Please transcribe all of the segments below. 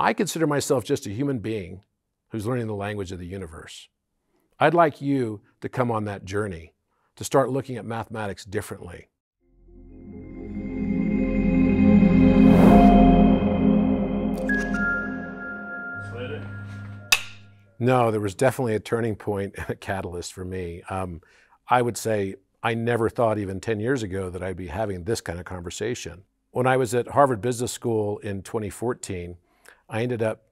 I consider myself just a human being who's learning the language of the universe. I'd like you to come on that journey, to start looking at mathematics differently. No, there was definitely a turning point and a catalyst for me. I would say I never thought even 10 years ago that I'd be having this kind of conversation. When I was at Harvard Business School in 2014, I ended up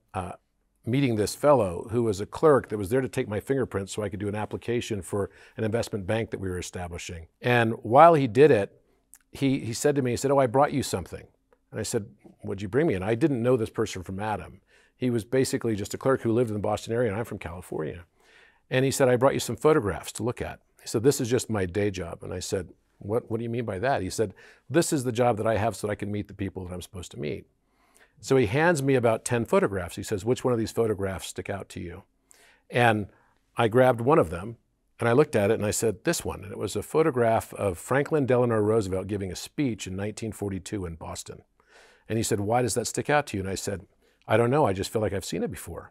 meeting this fellow who was a clerk that was there to take my fingerprints so I could do an application for an investment bank that we were establishing. And while he did it, he said to me, he said, "Oh, I brought you something." And I said, "What'd you bring me?" And I didn't know this person from Adam. He was basically just a clerk who lived in the Boston area, and I'm from California. And he said, "I brought you some photographs to look at." He said, "This is just my day job." And I said, what do you mean by that?" He said, "This is the job that I have so that I can meet the people that I'm supposed to meet." So he hands me about 10 photographs. He says, "Which one of these photographs stick out to you?" And I grabbed one of them, and I looked at it, and I said, "This one." And it was a photograph of Franklin Delano Roosevelt giving a speech in 1942 in Boston. And he said, "Why does that stick out to you?" And I said, "I don't know. I just feel like I've seen it before."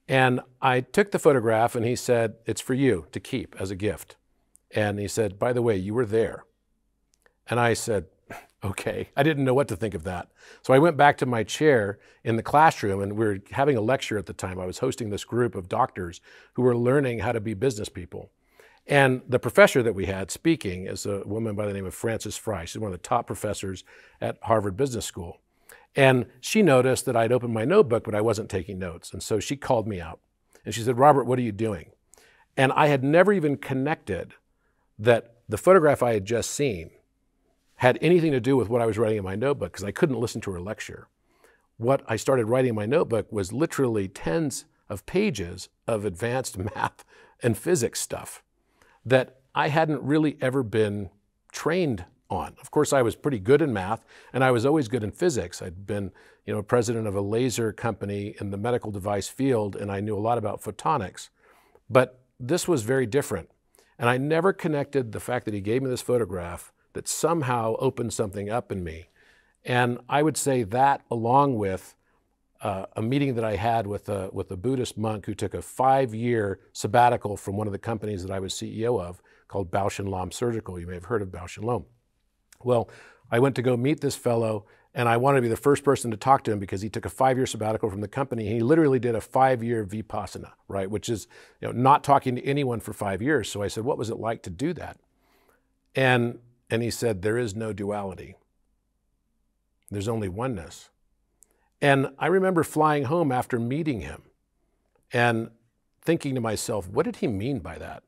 And I took the photograph, and he said, "It's for you to keep as a gift." And he said, "By the way, you were there." And I said, "Okay." I didn't know what to think of that. So I went back to my chair in the classroom, and we were having a lecture at the time. I was hosting this group of doctors who were learning how to be business people. And the professor that we had speaking is a woman by the name of Frances Frye. She's one of the top professors at Harvard Business School. And she noticed that I'd opened my notebook, but I wasn't taking notes. And so she called me out. And she said, "Robert, what are you doing?" And I had never even connected that the photograph I had just seen had anything to do with what I was writing in my notebook, because I couldn't listen to her lecture. What I started writing in my notebook was literally tens of pages of advanced math and physics stuff that I hadn't really ever been trained on. Of course, I was pretty good in math, and I was always good in physics. I'd been, president of a laser company in the medical device field, and I knew a lot about photonics. But this was very different. And I never connected the fact that he gave me this photograph that somehow opened something up in me. And I would say that, along with a meeting that I had with a Buddhist monk who took a 5-year sabbatical from one of the companies that I was CEO of, called Bausch & Lomb Surgical. You may have heard of Bausch & Lomb. Well, I went to go meet this fellow, and I wanted to be the first person to talk to him because he took a 5-year sabbatical from the company. He literally did a 5-year vipassana, right? Which is, not talking to anyone for 5 years. So I said, "What was it like to do that?" And he said, "There is no duality. There's only oneness." And I remember flying home after meeting him and thinking to myself, what did he mean by that?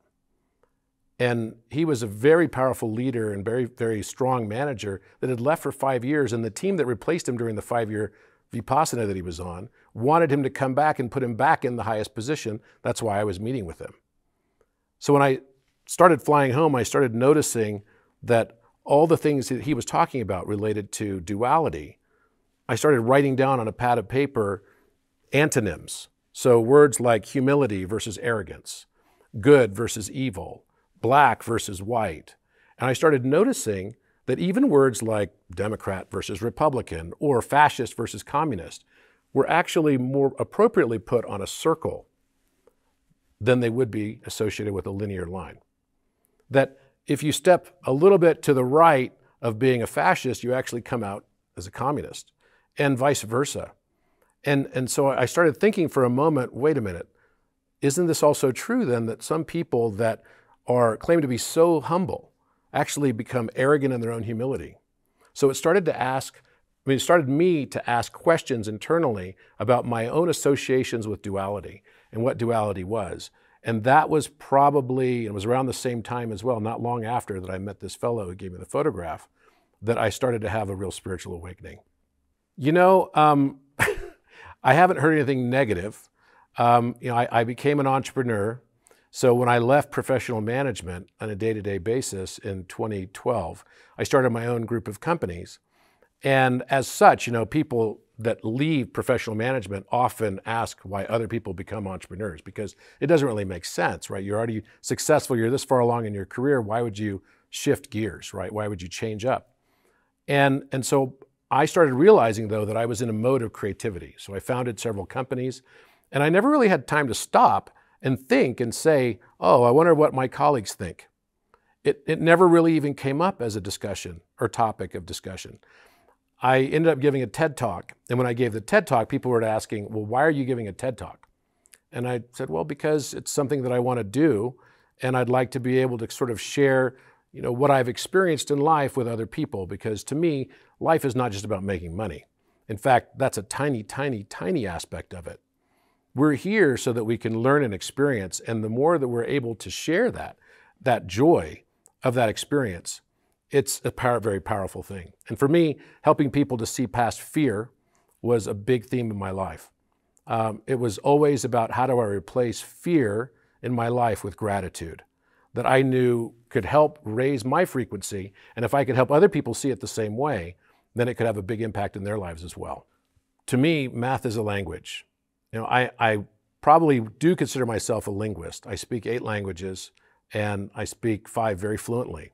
And he was a very powerful leader and very, very strong manager that had left for 5 years, and the team that replaced him during the 5-year vipassana that he was on wanted him to come back and put him back in the highest position. That's why I was meeting with him. So when I started flying home, I started noticing that all the things that he was talking about related to duality, I started writing down on a pad of paper antonyms. So words like humility versus arrogance, good versus evil, black versus white. And I started noticing that even words like Democrat versus Republican or fascist versus communist were actually more appropriately put on a circle than they would be associated with a linear line. That if you step a little bit to the right of being a fascist, you actually come out as a communist, and vice versa. And so I started thinking for a moment, wait a minute, isn't this also true then that some people that claim to be so humble actually become arrogant in their own humility? So it started me to ask questions internally about my own associations with duality and what duality was. And that was probably, it was around the same time as well, not long after that I met this fellow who gave me the photograph, that I started to have a real spiritual awakening. I haven't heard anything negative. I became an entrepreneur. So when I left professional management on a day-to-day basis in 2012, I started my own group of companies. And as such, people that leave professional management often ask why other people become entrepreneurs, because it doesn't really make sense, right? You're already successful, you're this far along in your career, why would you shift gears, right? Why would you change up? And so I started realizing, though, that I was in a mode of creativity. So I founded several companies, and I never really had time to stop and think and say, oh, I wonder what my colleagues think. It never really even came up as a discussion or topic of discussion. I ended up giving a TED Talk, and when I gave the TED Talk, people were asking, well, why are you giving a TED Talk? And I said, well, because it's something that I want to do, and I'd like to be able to sort of share, what I've experienced in life with other people, because to me, life is not just about making money. In fact, that's a tiny, tiny, tiny aspect of it. We're here so that we can learn and experience, and the more that we're able to share that joy of that experience, it's a very powerful thing. And for me, helping people to see past fear was a big theme in my life. It was always about how do I replace fear in my life with gratitude that I knew could help raise my frequency. And if I could help other people see it the same way, then it could have a big impact in their lives as well. To me, math is a language. I probably do consider myself a linguist. I speak 8 languages and I speak 5 very fluently.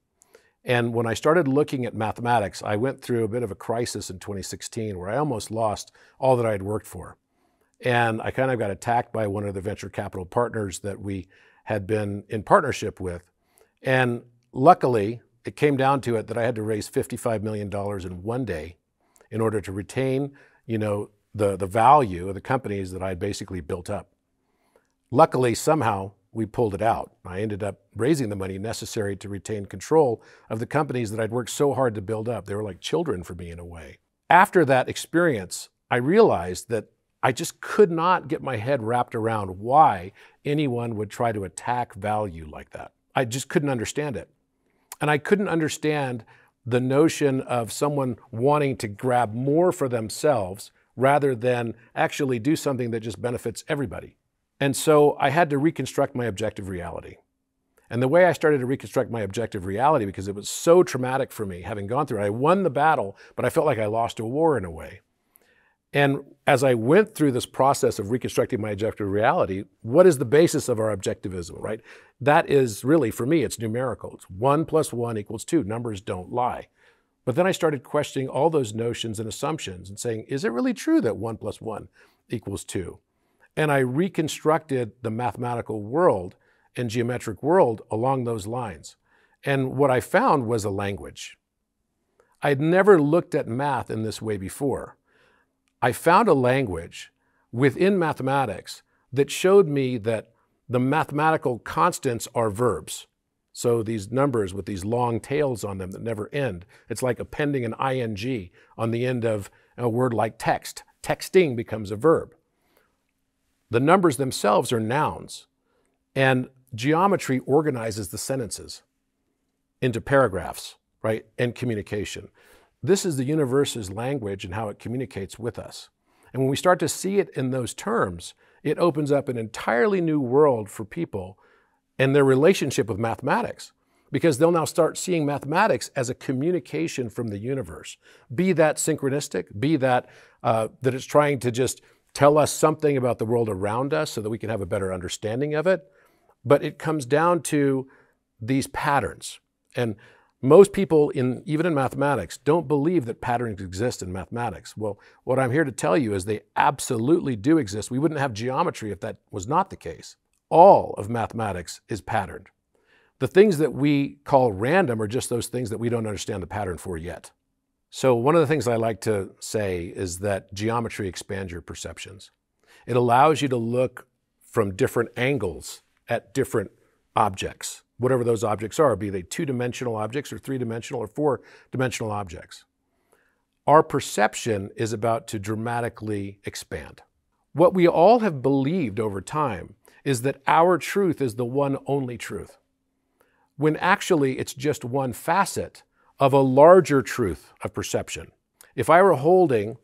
And when I started looking at mathematics, I went through a bit of a crisis in 2016 where I almost lost all that I had worked for. And I kind of got attacked by one of the venture capital partners that we had been in partnership with. And luckily, it came down to it that I had to raise $55 million in one day in order to retain, the value of the companies that I had basically built up. Luckily, somehow, we pulled it out. I ended up raising the money necessary to retain control of the companies that I'd worked so hard to build up. They were like children for me in a way. After that experience, I realized that I just could not get my head wrapped around why anyone would try to attack value like that. I just couldn't understand it. And I couldn't understand the notion of someone wanting to grab more for themselves rather than actually do something that just benefits everybody. And so I had to reconstruct my objective reality. And the way I started to reconstruct my objective reality, because it was so traumatic for me, having gone through it, I won the battle, but I felt like I lost a war in a way. And as I went through this process of reconstructing my objective reality, what is the basis of our objectivism, right? That is really, for me, it's numerical. It's 1 + 1 = 2. Numbers don't lie. But then I started questioning all those notions and assumptions and saying, is it really true that 1 + 1 = 2? And I reconstructed the mathematical world and geometric world along those lines. And what I found was a language. I'd never looked at math in this way before. I found a language within mathematics that showed me that the mathematical constants are verbs. So these numbers with these long tails on them that never end, it's like appending an ing on the end of a word like text. Texting becomes a verb. The numbers themselves are nouns, and geometry organizes the sentences into paragraphs, right, and communication. This is the universe's language and how it communicates with us. And when we start to see it in those terms, it opens up an entirely new world for people and their relationship with mathematics, because they'll now start seeing mathematics as a communication from the universe. Be that synchronistic, be that that it's trying to just tell us something about the world around us so that we can have a better understanding of it. But it comes down to these patterns. And most people, even in mathematics, don't believe that patterns exist in mathematics. Well, what I'm here to tell you is they absolutely do exist. We wouldn't have geometry if that was not the case. All of mathematics is patterned. The things that we call random are just those things that we don't understand the pattern for yet. So one of the things I like to say is that geometry expands your perceptions. It allows you to look from different angles at different objects, whatever those objects are, be they 2-dimensional objects or 3-dimensional or 4-dimensional objects. Our perception is about to dramatically expand. What we all have believed over time is that our truth is the one only truth, when actually it's just one facet of a larger truth of perception. If I were holding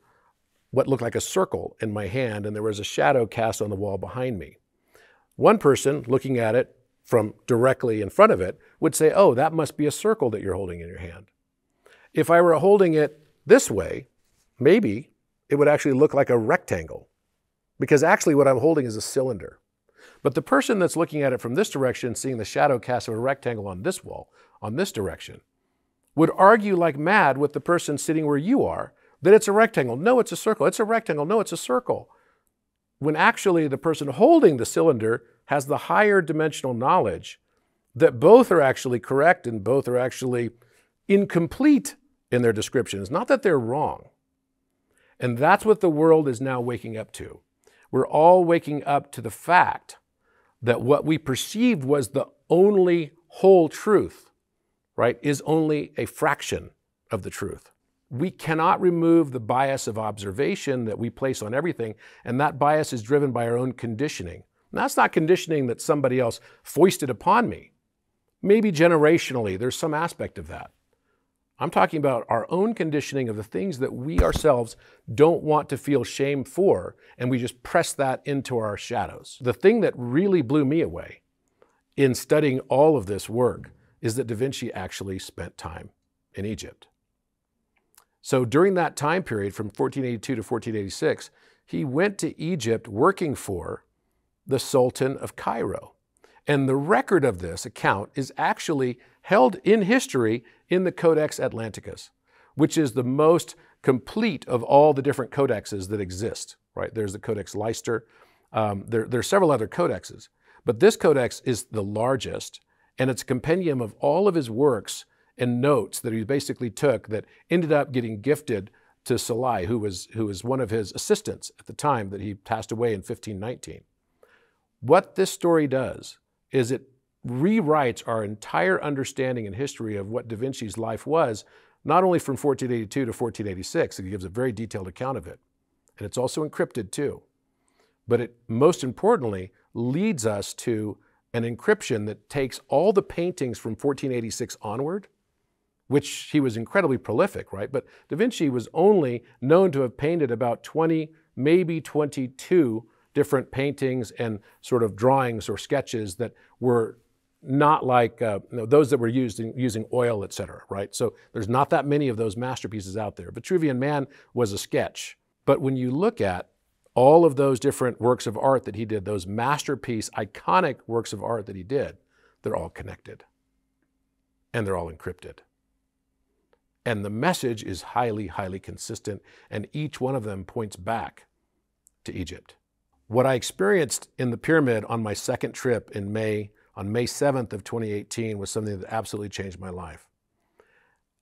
what looked like a circle in my hand and there was a shadow cast on the wall behind me, one person looking at it from directly in front of it would say, oh, that must be a circle that you're holding in your hand. If I were holding it this way, maybe it would actually look like a rectangle, because actually what I'm holding is a cylinder. But the person that's looking at it from this direction, seeing the shadow cast of a rectangle on this wall, on this direction, would argue like mad with the person sitting where you are that it's a rectangle. No, it's a circle. It's a rectangle. No, it's a circle. When actually the person holding the cylinder has the higher dimensional knowledge that both are actually correct and both are actually incomplete in their descriptions. Not that they're wrong. And that's what the world is now waking up to. We're all waking up to the fact that what we perceived was the only whole truth, right, is only a fraction of the truth. We cannot remove the bias of observation that we place on everything, and that bias is driven by our own conditioning. And that's not conditioning that somebody else foisted upon me. Maybe generationally, there's some aspect of that. I'm talking about our own conditioning of the things that we ourselves don't want to feel shame for, and we just press that into our shadows. The thing that really blew me away in studying all of this work is that Da Vinci actually spent time in Egypt. So during that time period from 1482 to 1486, he went to Egypt working for the Sultan of Cairo. And the record of this account is actually held in history in the Codex Atlanticus, which is the most complete of all the different codexes that exist, right? There's the Codex Leicester. There are several other codexes, but this codex is the largest, and it's a compendium of all of his works and notes that he basically took that ended up getting gifted to Salai, who was one of his assistants at the time that he passed away in 1519. What this story does is it rewrites our entire understanding and history of what Da Vinci's life was, not only from 1482 to 1486, it gives a very detailed account of it, and it's also encrypted too. But it, most importantly, leads us to an encryption that takes all the paintings from 1486 onward, which he was incredibly prolific, right? But Da Vinci was only known to have painted about 20, maybe 22 different paintings and sort of drawings or sketches that were not like those that were used in using oil, et cetera, right? So there's not that many of those masterpieces out there. Vitruvian Man was a sketch. But when you look at all of those different works of art that he did, those masterpiece, iconic works of art that he did, they're all connected. And they're all encrypted. And the message is highly, highly consistent, and each one of them points back to Egypt. What I experienced in the pyramid on my second trip on May 7th of 2018 was something that absolutely changed my life.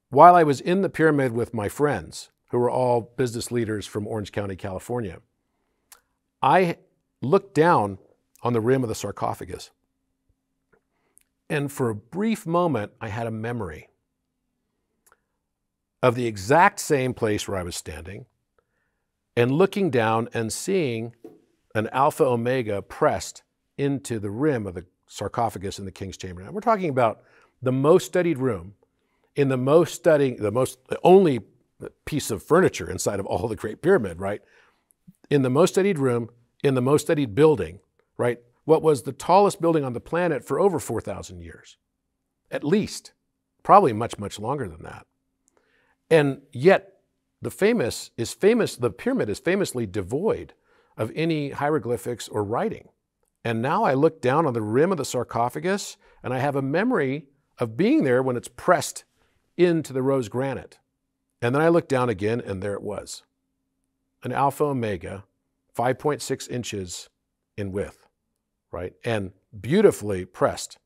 While I was in the pyramid with my friends, who were all business leaders from Orange County, California, I looked down on the rim of the sarcophagus. And for a brief moment, I had a memory of the exact same place where I was standing and looking down and seeing an Alpha Omega pressed into the rim of the sarcophagus in the king's chamber. Now, we're talking about the most studied room, in the only piece of furniture inside of all the Great Pyramid, right? In the most studied room, in the most studied building, right? What was the tallest building on the planet for over 4,000 years, at least, probably much, much longer than that. And yet the pyramid is famously devoid of any hieroglyphics or writing. And now I look down on the rim of the sarcophagus and I have a memory of being there when it's pressed into the rose granite. And then I look down again and there it was. An Alpha Omega, 5.6 inches in width, right? And beautifully pressed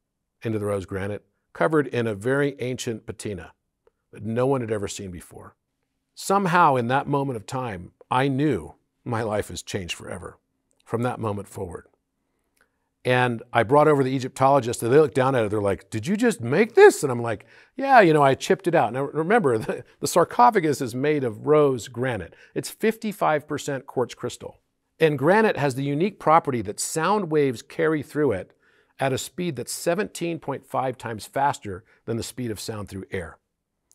into the rose granite, covered in a very ancient patina that no one had ever seen before. Somehow in that moment of time, I knew my life has changed forever from that moment forward. And I brought over the Egyptologists and they looked down at it. They're like, "Did you just make this?" And I'm like, "Yeah, I chipped it out." Now remember, the sarcophagus is made of rose granite. It's 55% quartz crystal. And granite has the unique property that sound waves carry through it at a speed that's 17.5 times faster than the speed of sound through air.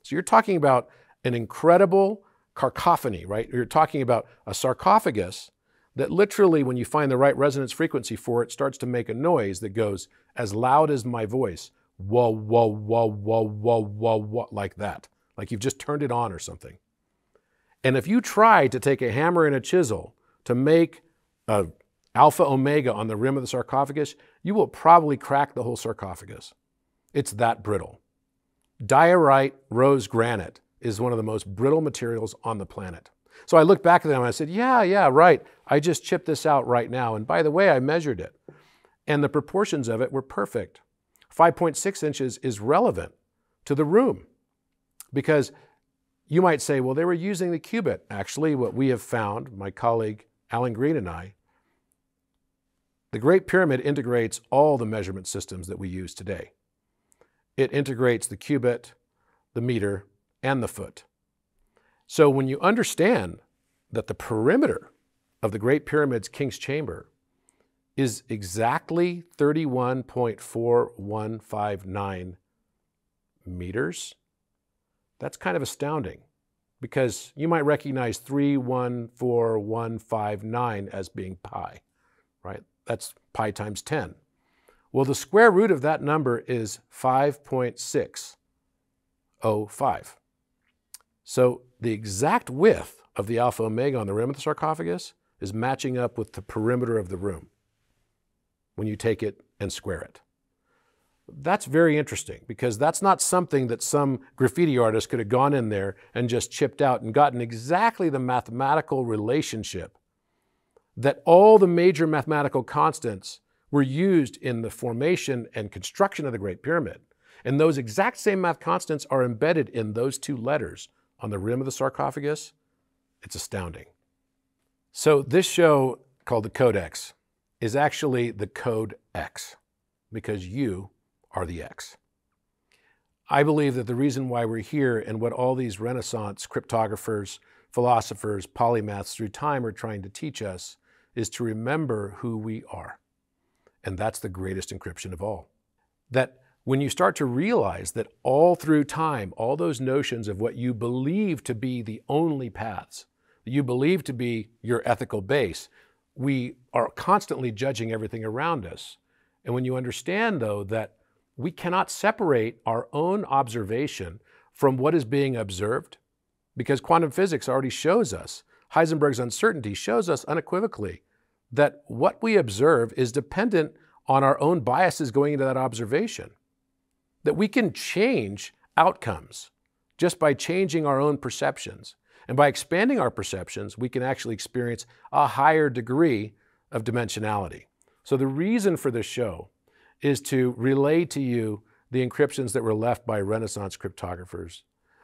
So you're talking about an incredible cacophony, right? You're talking about a sarcophagus that literally, when you find the right resonance frequency for it, starts to make a noise that goes as loud as my voice. Whoa, whoa, whoa, whoa, whoa, whoa, whoa, like that. Like you've just turned it on or something. And if you try to take a hammer and a chisel to make an Alpha Omega on the rim of the sarcophagus, you will probably crack the whole sarcophagus. It's that brittle. Diorite rose granite is one of the most brittle materials on the planet. So I looked back at them and I said, yeah, right. I just chipped this out right now. And by the way, I measured it. And the proportions of it were perfect. 5.6 inches is relevant to the room because you might say, well, they were using the cubit. Actually, what we have found, my colleague Alan Green and I, the Great Pyramid integrates all the measurement systems that we use today. It integrates the cubit, the meter, and the foot. So when you understand that the perimeter of the Great Pyramid's King's Chamber is exactly 31.4159 meters, that's kind of astounding because you might recognize 314159 as being pi, right? That's pi times 10. Well, the square root of that number is 5.605. So the exact width of the alpha omega on the rim of the sarcophagus is matching up with the perimeter of the room when you take it and square it. That's very interesting because that's not something that some graffiti artist could have gone in there and just chipped out and gotten exactly the mathematical relationship that all the major mathematical constants were used in the formation and construction of the Great Pyramid. And those exact same math constants are embedded in those two letters on the rim of the sarcophagus. It's astounding. So this show called the Codex is actually the Code X because you are the X. I believe that the reason why we're here and what all these Renaissance cryptographers, philosophers, polymaths through time are trying to teach us is to remember who we are. And that's the greatest encryption of all. That when you start to realize that all through time, all those notions of what you believe to be the only paths, that you believe to be your ethical base, we are constantly judging everything around us. And when you understand, though, that we cannot separate our own observation from what is being observed, because quantum physics already shows us, Heisenberg's uncertainty shows us unequivocally that what we observe is dependent on our own biases going into that observation. That we can change outcomes just by changing our own perceptions. And by expanding our perceptions, we can actually experience a higher degree of dimensionality. So the reason for this show is to relay to you the encryptions that were left by Renaissance cryptographers,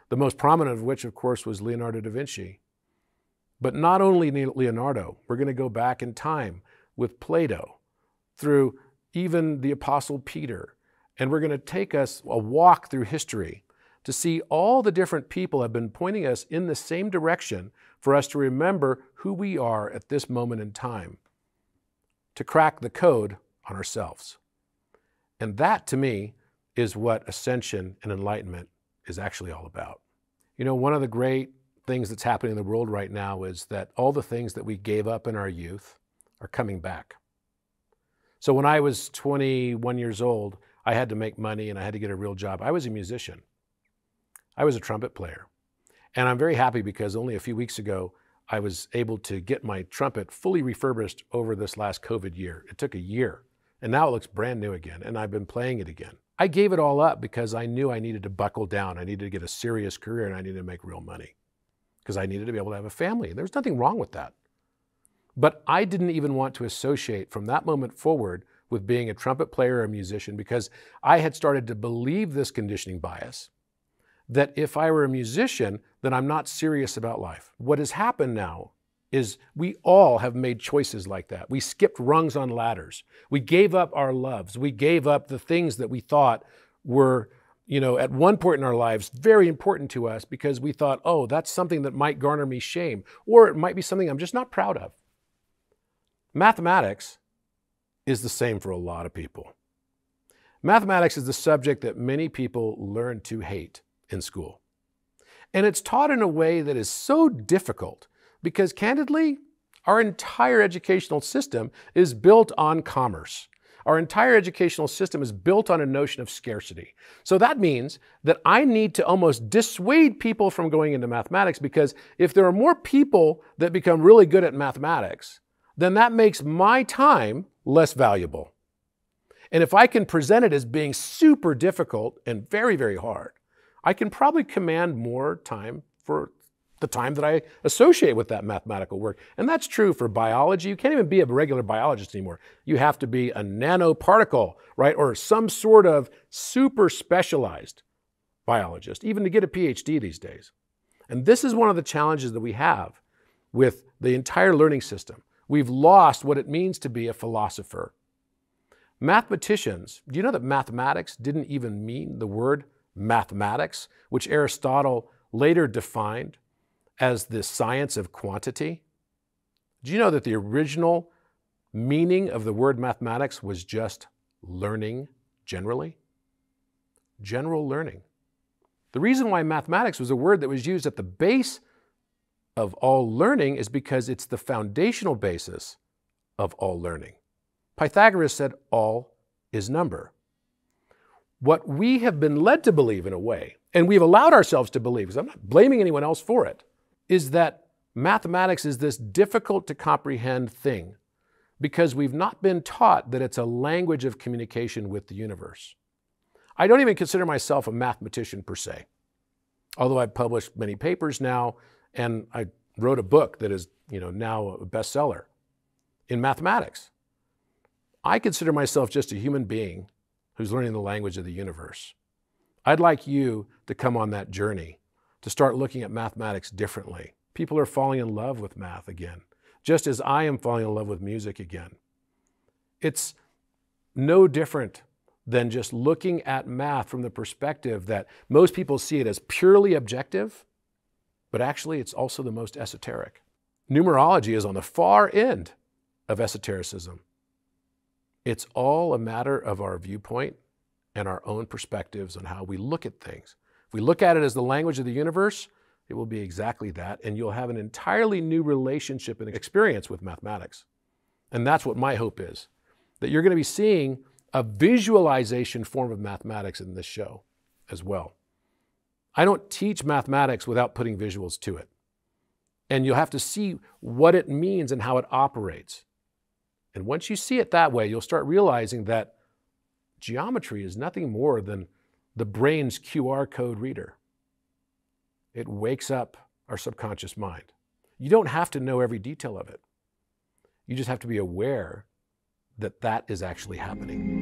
the most prominent of which, of course, was Leonardo da Vinci. But not only Leonardo, we're going to go back in time with Plato, through even the Apostle Peter, and we're going to take us a walk through history to see all the different people have been pointing us in the same direction for us to remember who we are at this moment in time, to crack the code on ourselves. And that, to me, is what ascension and enlightenment is actually all about. You know, one of the great things that's happening in the world right now is that all the things that we gave up in our youth are coming back. So when I was 21 years old, I had to make money and I had to get a real job. I was a musician. I was a trumpet player. And I'm very happy because only a few weeks ago, I was able to get my trumpet fully refurbished over this last COVID year. It took a year. And now it looks brand new again, and I've been playing it again. I gave it all up because I knew I needed to buckle down. I needed to get a serious career, and I needed to make real money because I needed to be able to have a family. There's nothing wrong with that. But I didn't even want to associate from that moment forward with being a trumpet player or a musician because I had started to believe this conditioning bias that if I were a musician, then I'm not serious about life. What has happened now is we all have made choices like that. We skipped rungs on ladders. We gave up our loves. We gave up the things that we thought were, at one point in our lives, very important to us because we thought, oh, that's something that might garner me shame, or it might be something I'm just not proud of. Mathematics is the same for a lot of people. Mathematics is the subject that many people learn to hate in school. And it's taught in a way that is so difficult because candidly, our entire educational system is built on commerce. Our entire educational system is built on a notion of scarcity. So that means that I need to almost dissuade people from going into mathematics because if there are more people that become really good at mathematics, then that makes my time less valuable. And if I can present it as being super difficult and very, very hard, I can probably command more time for the time that I associate with that mathematical work. And that's true for biology. You can't even be a regular biologist anymore. You have to be a nanoparticle, right? Or some sort of super specialized biologist, even to get a PhD these days. And this is one of the challenges that we have with the entire learning system. We've lost what it means to be a philosopher. Mathematicians, do you know that mathematics didn't even mean the word mathematics, which Aristotle later defined as the science of quantity? Do you know that the original meaning of the word mathematics was just learning generally? General learning. The reason why mathematics was a word that was used at the base of all learning is because it's the foundational basis of all learning. Pythagoras said all is number. What we have been led to believe in a way, and we've allowed ourselves to believe, because I'm not blaming anyone else for it, is that mathematics is this difficult to comprehend thing because we've not been taught that it's a language of communication with the universe. I don't even consider myself a mathematician per se, although I've published many papers now, and I wrote a book that is, now a bestseller in mathematics. I consider myself just a human being who's learning the language of the universe. I'd like you to come on that journey, to start looking at mathematics differently. People are falling in love with math again, just as I am falling in love with music again. It's no different than just looking at math from the perspective that most people see it as purely objective, but actually it's also the most esoteric. Numerology is on the far end of esotericism. It's all a matter of our viewpoint and our own perspectives on how we look at things. If we look at it as the language of the universe, it will be exactly that, and you'll have an entirely new relationship and experience with mathematics. And that's what my hope is, that you're going to be seeing a visualization form of mathematics in this show as well. I don't teach mathematics without putting visuals to it. And you'll have to see what it means and how it operates. And once you see it that way, you'll start realizing that geometry is nothing more than the brain's QR code reader. It wakes up our subconscious mind. You don't have to know every detail of it. You just have to be aware that that is actually happening.